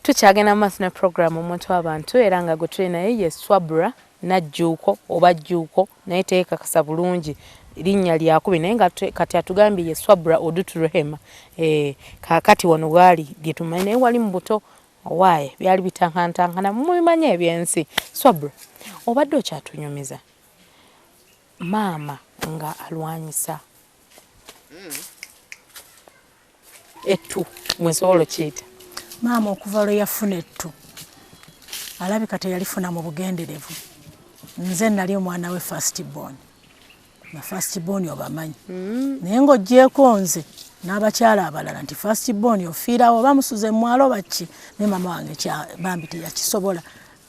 tukyagenda mu maaso ne program omuntu w'abantu era nga gwe tuli naye ye Swabra Najjuuko oba Jjuuko naye teekakasa bulungi linnya lyakubi naye nga kati atugambye ye Swabra Odutu Rehema kaakati wano waali gye tumanyi naye wali mu buto waaye byali bitankantankana mubimanyi ebyensi. Swabra obadde okyatunyumiza maama nga alwanyisa ettu mwesobola okiyita maama okuva lwe yafuna ettu alabika teyalifuna mu bugenderevu. Nze nali omwana we first born na first born obamanyi naye ng'ogyeko nze n'abakyala abalala nti first born ofiirawo bamusuze mwalo baki ne mama wange bambi teyakisobola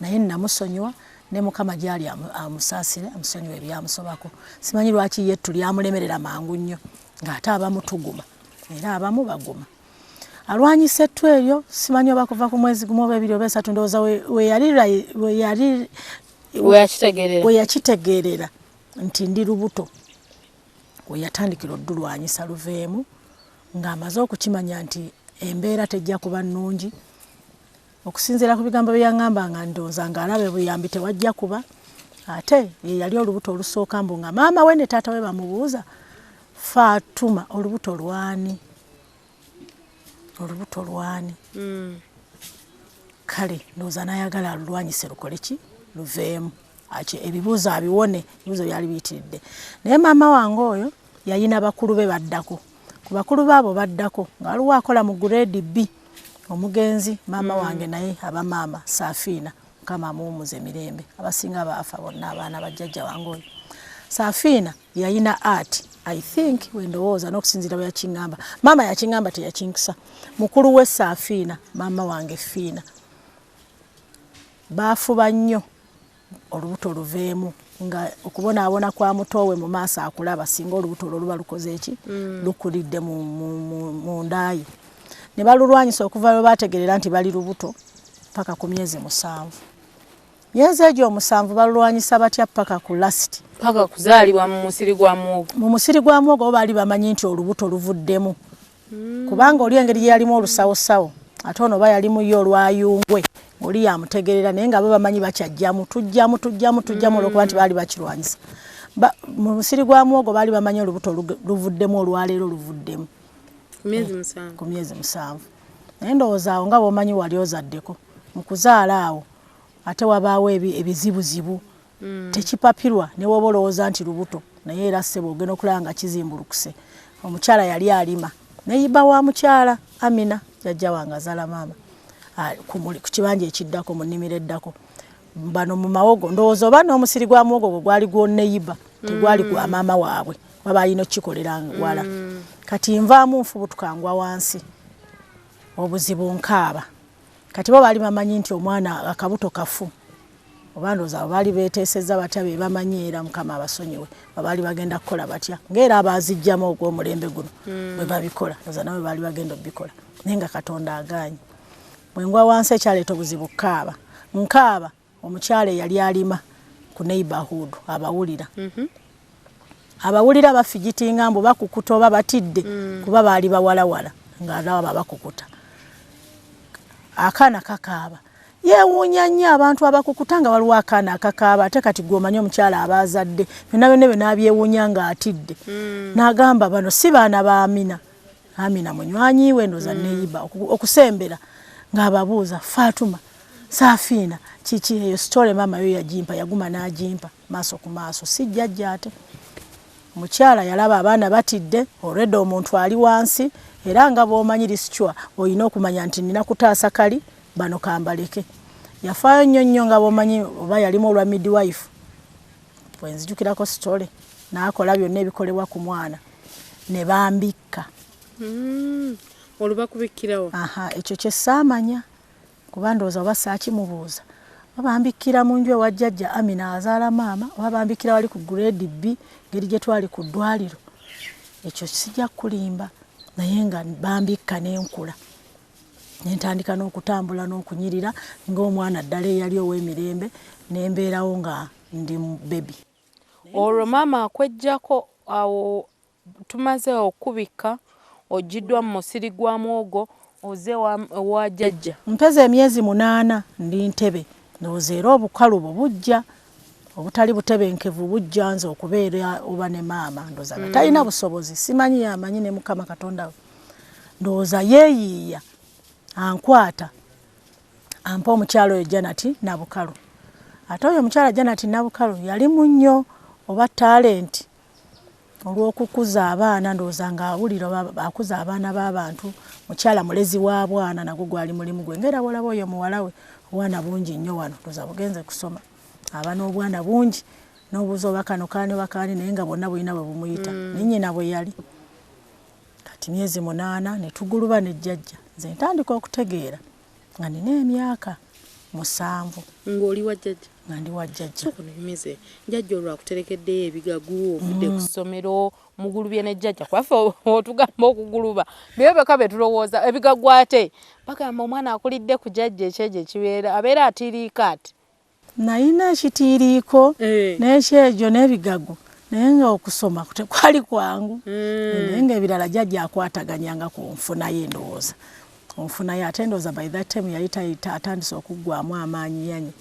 naye namusonyiwa ne mukama gyali amusaasire amusonyiwa ebyamusobako. Simanyi lwaki ye tulyamulemerera mangu nnyo ng'ate abamu tuguma era abamu baguma. Alwanyisa ettu eryo simanyi oba kuva ku mwezi gumu oba ebiri oba esatu ndowooza we yakitegeerera nti ndi lubuto we yatandikira oddulwanyisa luveemu ng'amaze okukimanya nti embeera tejja kuba nnungi okusinziira ku bigambo bye yaŋŋamba nga ndowooza ng'alaba buyambi tewajja kuba ate ye yali olubuto olusooka mbu nga maama we ne taata we bamubuuza Fatuma olubuto lwani kale ndowooza n'ayagala alulwanyise lukole ki luveemu ebibuuzo abiwone ebibuuzo byali biyitiridde. Naye maama wange oyo yayina bakulu be baddako ku bakulu baabo baddako nga waliwo akola mu grade B omugenzi maama wange naye abamaama Safiina mukama amuwumuze emirembe abasinga baafa bonna abaana bajjajja wange oyo. Safiina yayina art I think wendowooza n'okusinziira bwe yakiŋŋamba maama yakiŋŋamba teyakinkisa mukulu we Safiina maama wange Fiina baafuba nnyo olubuto luveemu nga okubonaabona kwa mutowe mu maaso akulaba singa olubuto olwo luba lukoze eki lukulidde mu ndaayo ne balulwanyisa okuva lwe baategerera nti bali lubuto paka ku myezi 7. Myezi egyo 7 balulwanyisa batya paka ku last paka kuzaalibwa mu musiri gwa muwogo. Mu musiri gwa muwogo baali bamanyi nti olubuto luvuddemu kubanga oli engeri gye yalimu olusawosawo ate ono ba yalimu yo olwayungwe oli yamutegerera naye nga bo bamanyi bakyajjamu tujjamu olwokuba nti baali bakirwanyisa. Mu musiri gwa muwogo baali bamanyi olubuto luvuddemu olwaleero luvuddemu ku myezi 7. Naye ndowooza awo nga bw'omanyi wali ozaddeko mu kuzaala awo ate wabaawo ebizibuzibu tekipapirwa ne woba olowooza nti lubuto naye era ssebo ogenda okulaba nga kizimbulukuse. Omukyala yali alima neyiba wa mukyala Amina jjajja wange azaala maama ku kibanja ekiddako mu nnimiro eddako bano mu mawogo ndowooza oba n'omusiri gwa muwogo gwe gwali gw'onneyiba tegwali gwa maama waabwe baba alina okukikolera wala kati nvaamu nfubutukangwa wansi obuzibu nkaaba kati bo baali bamanyi nti omwana akabuto kafu oba ndowooza baali beeteesezza batya be bamanyi era mukama abasonyiwe baali bagenda kukola batya ng'era abaazijjamu ogw'omulembe guno bwe babikola ndowooza nawe baali bagenda obikola naye nga Katonda agaanye. Bwengwa wansi ekyaleeta obuzibu nkaaba omukyala yali alima ku neighborhood abawulira bafigitinga mbu bakukuta oba batidde kuba baali bawalawala ng'alaba bakukuta akaana kakaaba yeewuunya nnyo abantu abakukuta nga waliwo akaana akakaaba ate kati gw'omanyi omukyala abaazadde byonna byonna n'abyewuunya ng'atidde n'agamba bano si baana ba Amina munywanyi we ndowooza neyiba okusembera ng'ababuuza Fatuma Safiina kiki eyo sitole maama yo yagimpa yaguma n'agimpa maaso ku maaso si jjajja ate. Omukyala yalaba abaana batidde already omuntu ali wansi era nga bw'omanyi lisitwa olina okumanya nti nina kutaasa kali bano kambaleke. Yafaayo nnyo nga bw'omanyi oba yalimu olwa midwife bwe nzijukirako sitole n'akola byonna ebikolebwa ku mwana ne bambikka. Olubakubikkirawo ekyo kye saamanya kuba ndowooza oba saakimubuuza babambikira mu nju ewa jjajja Amina azaala maama oba bambikira wali ku grade B ngeri gye twali ku ddwaliro ekyo sijja kulimba naye nga bambikka n'enkula nentandika n'okutambula n'okunyirira ng'omwana ddala eyali ow'emirembe nembeerawo nga ndi bebi. Olwo maama akwejjako awo tumaze okubika ojiddwa mu musiri gwa muwogo oze wa jjajja mpeze emyezi 8 ndi ntebe ndowooza era obukalu bujja obutali butebenkevu bujja nze okubeera oba ne maama ndowooza talina busobozi simanyi yamanyi ne Mukama Katonda we ndowooza yeeyiiya ankwata ampa omukyalo oyo Janet Nabukalu ate oyo omukyala Janet Nabukalu yali munnyo oba talenti olw'okukuza abaana ndowooza ng'awulira akuza abaana b'abantu mukyala mulezi wa bwana nagwo gwali mulimu gwe ngera bolaba oyo muwala we obwana bungi nnyo wano ndowooza bugenze kusoma aba n'obwana bungi n'obuuza oba kano kaani bakaani naye nga bonna bulina bwe bumuyita ne nnyina bwe yali kati myezi 8 ne tuguluba ne jjajja nze ntandika okutegeera nga nina emyaka 7 ng'oli wa jjajja nga ndi wa jjajja sokonemeze jjajja olwakuterekeddeyo ebigagu ovudde ku ssomero mugulubye ne jjajja kwaffe otugamba okuguluba byebeka betulowooza ebigagu ate bagamba omwana akulidde ku jjajja ekyejo ekibeera abeera atiriika ati nayina ekitiiriiko n'ekyejo n'ebigagu naye nga okusoma tekwali kwangu naye ng'ebirala jjajja akwataganyanga ku nfuna ye ndowooza onfuna ye ate ndowooza by that time yali atandise okuggwamu amaanyi yanyi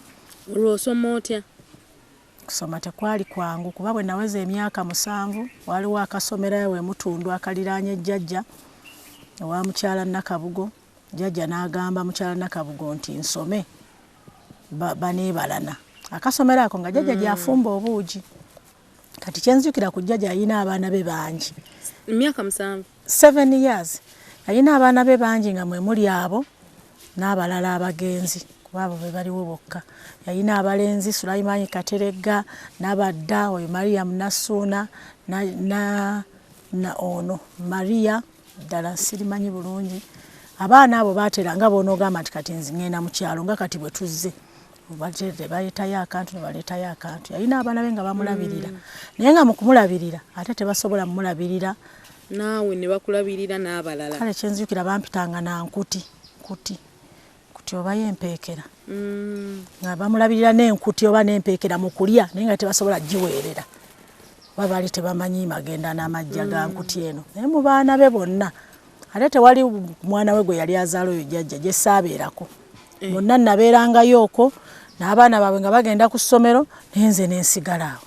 olw'osoma otya kusoma tekwali kwangu kuba bwe naweza emyaka 7 waliwo akasomerayo we mutundu akaliraanye jjajja owa mukyala Nakabugo jjajja n'agamba mukyala Nakabugo nti nsome baneebalana akasomero ako nga jjajja gyafumba obuugi kati kyenzukira ku jjajja yalina abaana be bangi emyaka 7 years yalina abaana be bangi nga mwe muli abo n'abalala abagenzi kuba abo be baliwo bokka yalina abalenzi Sulaiman Kateregga n'abadda oyo Mariam Nasuuna na ono Maria ddala sirimanyi bulungi abaana abo bateranga boonogamba nti kati nzingenda mu kyalo nga kati bwe tuzze baleetayo akantu ne baleetayo akantu yalina abaana be nga bamulabirira naye nga mu kumulabirira ate tebasobola mumulabirira naawe ne bakulabirira n'abalala kale kyenzukira bampitanga na nkuti oba yempeekera nga bamulabirira n'enkuti oba n'empeekera mu kulya naye nga tebasobola giweerera oba baali tebamanyi magenda n'amajja ga nkuti eno naye mu baana be bonna ate tewali mwana we gwe yali azaala oyo jjajja gye saabeerako bonna nabeerangayo okwo n'abaana baabwe nga bagenda ku ssomero nenze n'ensigala awo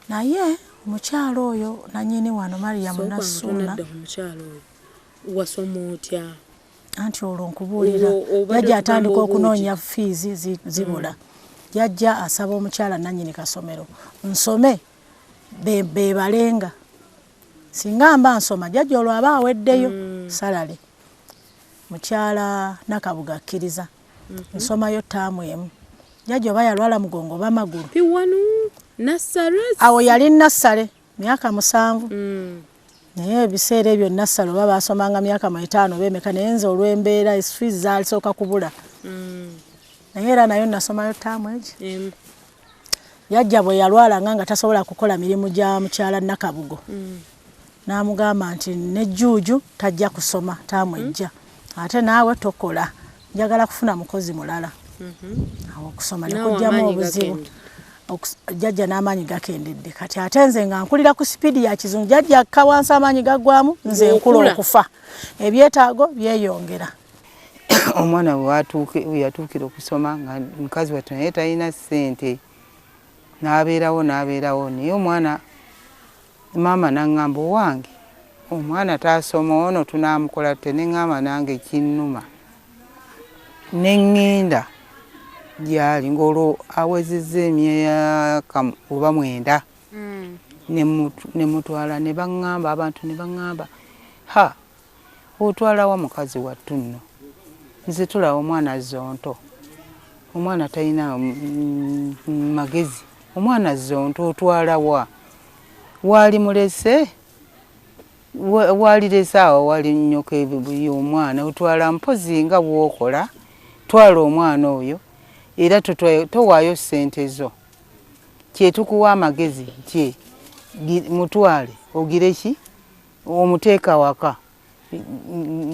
naye omukyalo oyo nannyini wano Mariam Nasuuna wasoma otya anti olwo nkubuulira jjajja atandika okunoonya fiizi zibula jjajja asaba omukyala nannyini kasomero nsome bebalenga singa mba nsoma jjajja olwo aba aweddeyo salale mukyala Nakabuga akkiriza nsomayo ttaamu emu jjajja oba yalwala mugongo oba magulu piwanu nassale awo yali nassale myaka 7 naye ebiseera ebyo nassale oba basomanga myaka 5 bemeka naye nze olw'embeera fiizi zaalisooka kubula naye era nayo nasomayo ttaamu egi jjajja bwe yalwalanga nga tasobola kukola mirimu gya mukyala Nakabugo n'amugamba nti ne Jjuuju tajja kusoma ttaamu ejja ate naawe tokola njagala kufuna mukozi mulala awo okusoma ne kujjamu obuzibu jjajja n'amaanyi gakendedde kati ate nze nga nkulira ku sipiidi ya kizungu jjajja akka wansi amaanyi gaggwamu nze nkula okufa ebyetaago byeyongera omwana bwe yatuukira okusoma nga mukazi wattu naye talina ssente n'abeerawo naye omwana maama n'aŋŋamba owange omwana taasoma ono tunaamukola te neŋŋamba nange kinnuma neŋŋenda gyali ng'olwo awezezza emyaka oba 9 ne mutwala ne baŋŋamba abantu ne baŋŋamba ha otwalawa mukazi wattu nno nze tulaba omwana zonto omwana talina magezi omwana zonto otwalawa wali mulese walirese awo wali nnyoko ebibuye omwana otwala mpozi nga bwokola twala omwana oyo era towaayo ssente zo kyetukuwa amagezi nti mutwale ogireki omuteeka waka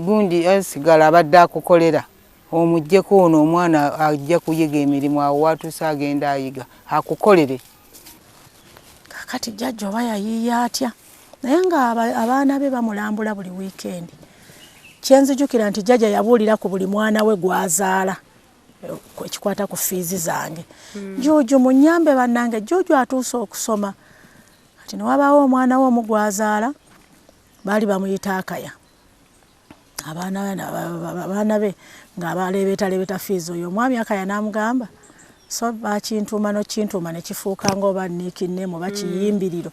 gundi asigala abadde akukolera omuggyeko ono omwana ajja kuyiga emirimu awo watuusa agenda ayiga akukolere kakati jjajja oba yayiiya atya naye nga abaana be bamulambula buli wiikendi kyenzijukira nti jjajja yabuulira ku buli mwana we gwazaala ekikwata ku fiizi zange Juju munyambe bannange Juju atuuse okusoma kati newabaawo omwana we omu gwazaala baali bamuyita Akaya abaana be ng'abaleebeetalebeta fiizi oyo omwami Akaya n'amugamba so bakintuuma nokintuuma ne kifuuka ng'oba niikinnemu bakiyimbiriro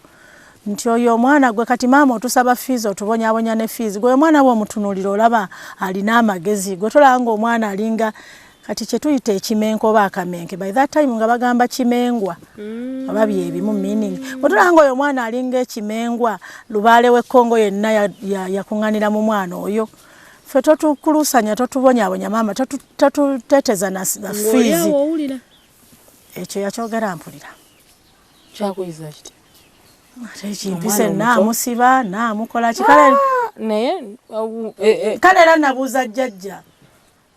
nti oyo omwana gwe kati maama otusaba fiizi otubonyaabonya ne fiizi gwe omwana we omutunuulira olaba alina amagezi gwe tolaba ng'omwana alinga kati kye tuyita ekimenko oba akamenke by that time nga bagamba kimengwa oba byebimu meaning gwe tolaba ng'oyo omwana alinga ekimengwa lubaale w'ekkongo yenna yakuŋŋanira mu mwana oyo ffe totukulusanya totubonyaabonya maama totuteteza na fiizi ekyo yakyogera mpulira kyakuyiza kiti ate kimpise naamusiba naamukola kikale naye kale era nabuuza jjajja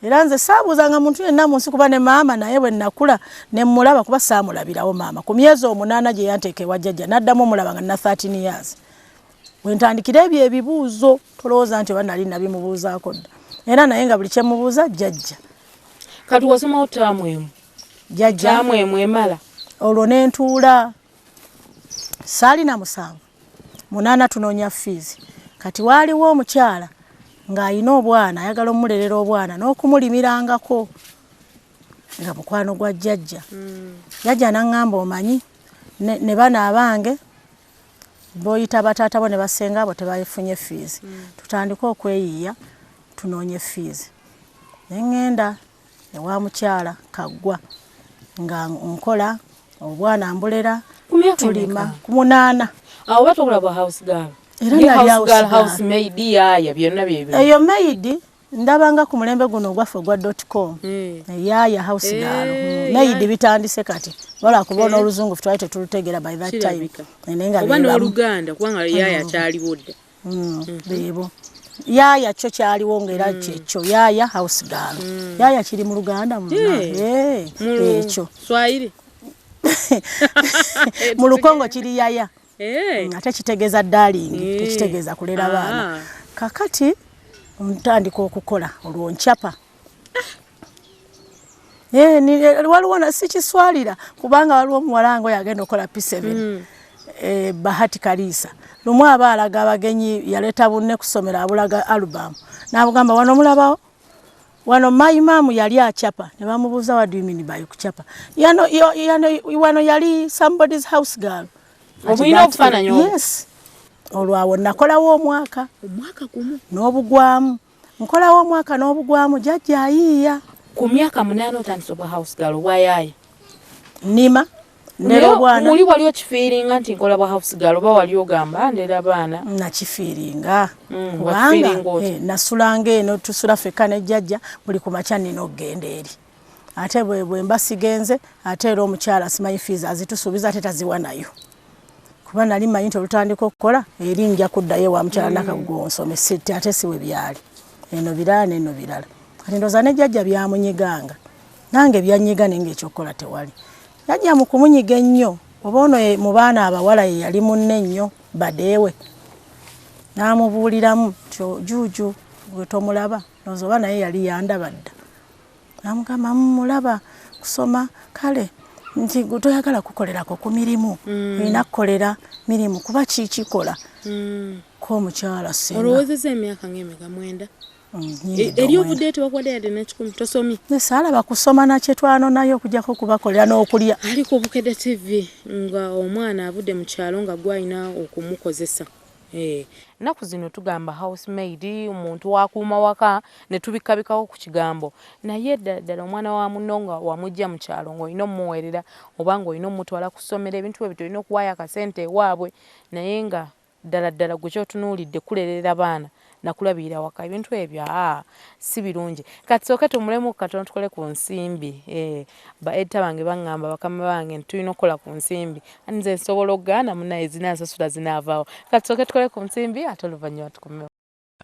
era nze saabuuzanga muntu yenna mu nsi kuba ne maama naye bwe nnakula ne mmulaba kuba saamulabirawo maama ku myezi 8 gye yanteeka ewa jjajja n'addamu omulaba nga nina 13 years bwe ntandikira ebyo ebibuuzo tolowooza nti oba nali nabimubuuzaako dda era naye nga buli kye mubuuza jjajja kati wasomawo taamu emu jjajja taamu emu emala olwo ne ntuula saalina 7 8 tunoonya fiizi kati waaliwo omukyala ng'alina obwana ayagala omulelera obwana n'okumulimirangako nga mukwano gwa jjajja jjajja n'aŋŋamba omanyi ne bana abange boyita bataata bo ne basenga abo tebafunye fiizi tutandike okweyiiya tunoonye fiizi ne ŋŋenda ewa mukyala Kaggwa nga nkola obwana mbulera tulima ku 8 awo batokulaba house girl era house maid yaaya byonna byebyo eyo maid ndabanga ku mulembe guno ogwaffe gwa .com yaaya house girl maid bitandise kati wala kubona oluzungu twali tetulutegera by that time nenga oba n'oluganda kubanga yaaya kyaliwo dda bebo yaaya kyo kyaliwo ng'era kyekyo yaaya house girl yaaya kiri mu luganda ekyo swahili mu lukongo kiri yaaya ate kitegeeza darling tekitegeeza kulera baana kakati ntandika okukola olwo nchapa waliwo sikiswalira kubanga waliwo omuwala ngo yagenda okola P7 Bahati Kalisa lumu aba alaga abagenyi yaleeta bunne kusomera abulaga album n'abugamba wano mulabawo wano my mom yali achapa ne bamubuuza what do you mean by kuchapa wano yali somebody's house girl obuyina okufaananya yes olwawo nakolawo omwaka gumu n'obugwamu nkolawo omwaka n'obugwamu jjajja ayiiya ku myaka 8 otandise oba house girl wayaaya nima nero bwana muli wali okifiiringa nti nkola bwa house girl oba wali ogamba ndera baana nakifiiringa kubanga nasulanga eno tusula feka ne jjajja buli ku makya nina okugenda eri ate bwe mbasigenze ate era omukyala simanyi fiizi azitusuubiza ate taziwa nayo kuba nali manyi nti olutandika okukola eri nja kuddayo wa mukyala Nakagugu nsome ate siwe byali eno birala neno birala kati ndooza ne jjajja byamunyiganga nange byanyiga nenge ekyokukola tewali jjajja mu kumunyiga ennyo oba ono mu baana abawala ye yali munne nnyo badeewe n'amubuuliramu Juju gwe tomulaba ndooza oba naye yali yandaba dda n'amugamba mulaba kusoma kale nti toyagala kukolerako ku mirimu olina kukolera mirimu kuba kikikola ko omukyala senga olowoozeza emyaka ng'emeka 9 eri obudde tewakwadde yadde n'ekikumi tosomi nesaalaba kusoma nakyetwano nayo okujjako kubakolera n'okulya ali ku Bukedde TV nga omwana avudde mu kyalo nga gwalina okumukozesa ennaku zino tugamba housemaid omuntu wakuuma waka ne tubikabikawo ku kigambo naye ddala omwana wa munno nga wamujja mu kyalo ng'olina omuweerera oba ng'olina omutwala ku ssomero ebintu ebyo tolina okuwaayo akasente ewaabwe naye nga ddala gwe kyotunuulidde kulerera baana nakulabirira waka ebintu ebyo si birungi kati sooke tumulemu katono tukole ku nsimbi baedita bange baŋŋamba bakama bange tulina okukola ku nsimbi nze nsobola okugaana munaye zinaasasula zinaavaawo kati sooke tukole ku nsimbi ate oluvannyuma tukomewo